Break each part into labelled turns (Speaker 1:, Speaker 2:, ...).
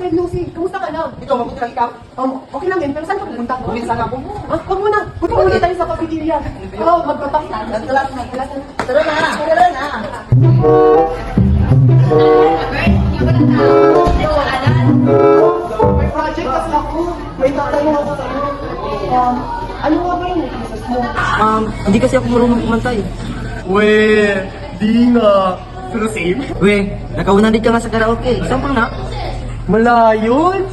Speaker 1: Red Lucy, kamusta ka na?
Speaker 2: Ikaw, mabuti lang ikaw.
Speaker 1: Okay lang din, pero saan ka pupunta?
Speaker 2: Bumili sana ako.
Speaker 1: Huwag muna. Punta muna tayo sa cafeteria. Oo, magpatak.
Speaker 2: Tara na. Tara na.
Speaker 1: May project kasi ako. May tatanong ako sa'yo. Ano nga ba yung necklaces mo?
Speaker 3: Hindi kasi ako marunong kumanta eh.
Speaker 2: Weh, di nga. Pero same.
Speaker 3: Weh, nakaunan din ka nga sa karaoke. Saan pa na?
Speaker 2: Malayon?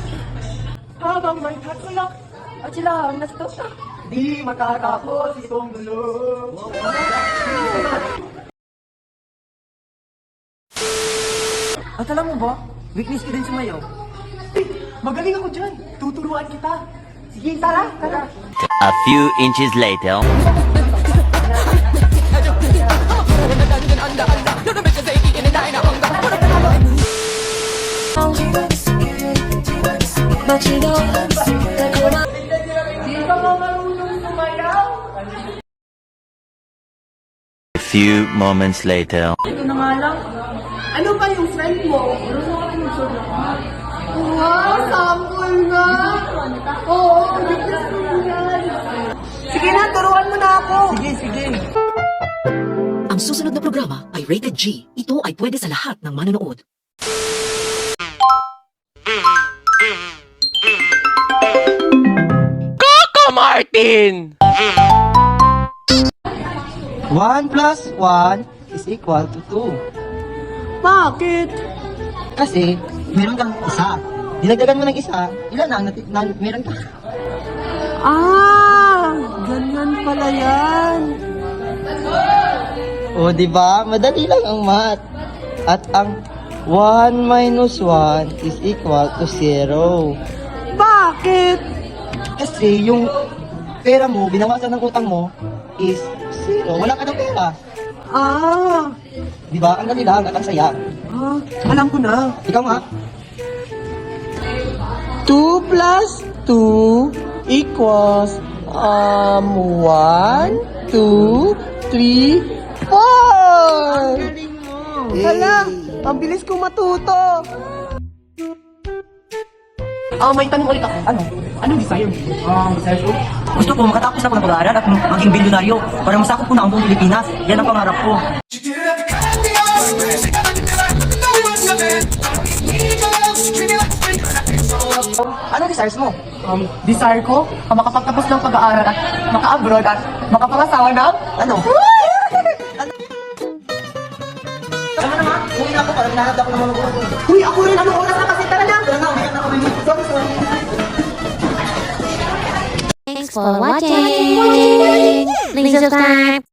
Speaker 1: Habang may katulak at sila ang nasa
Speaker 2: Di matatapos itong gulo.
Speaker 3: At alam mo ba, weakness ko din sumayaw.
Speaker 1: Magaling ako dyan. Tuturuan kita. Sige, tara.
Speaker 4: A few inches later.
Speaker 1: Di ka ba marunong sumayaw?
Speaker 4: A few moments later.
Speaker 1: Ito na nga lang. Ano ba yung friend mo? Wow, sample nga! Oo, weakness ko yan. Sige na, turuan mo na ako.
Speaker 3: Sige.
Speaker 5: Ang susunod na programa ay rated G. Ito ay pwede sa lahat ng manonood.
Speaker 4: Martin!
Speaker 3: 1 plus 1 is equal to
Speaker 1: Bakit?
Speaker 3: 2. Kasi, meron kang isa. Dinagdagan mo ng isa, ilan na meron ka?
Speaker 1: Ganyan pala yan.
Speaker 3: O, di ba? Madali lang ang math. At ang 1 minus 1 is equal to 0.
Speaker 1: Bakit?
Speaker 3: Kasi yung pera mo, binawasan ng utang mo, is 0. Wala ka ng pera. Di ba? Ang dali lang at ang saya.
Speaker 1: Alam ko na.
Speaker 3: Ikaw nga.
Speaker 1: 2 plus 2 equals 1, 2, 3, 4!
Speaker 3: Galing mo.
Speaker 1: Hala, ang bilis kong matuto. May tanong ulit ako. Anong desire mo?
Speaker 3: Desire ko? Gusto ko makatapos ako ng pag-aaral at maging bilyonaryo para masakop ko na ang buong Pilipinas. Yan ang pangarap ko. Anong desires mo?
Speaker 1: Desire ko, makapagtapos ng pag-aaral at maka-abroad at makapangasawa ng...
Speaker 3: Ano? Ano naman? Uwi na ako para hinahanap ako ng mga buwan ko.
Speaker 1: Uy, ako rin, anong oras na kasi? Tara na!
Speaker 3: Tara na, uwi na ako. Sorry.
Speaker 6: Thanks for watching. Please subscribe.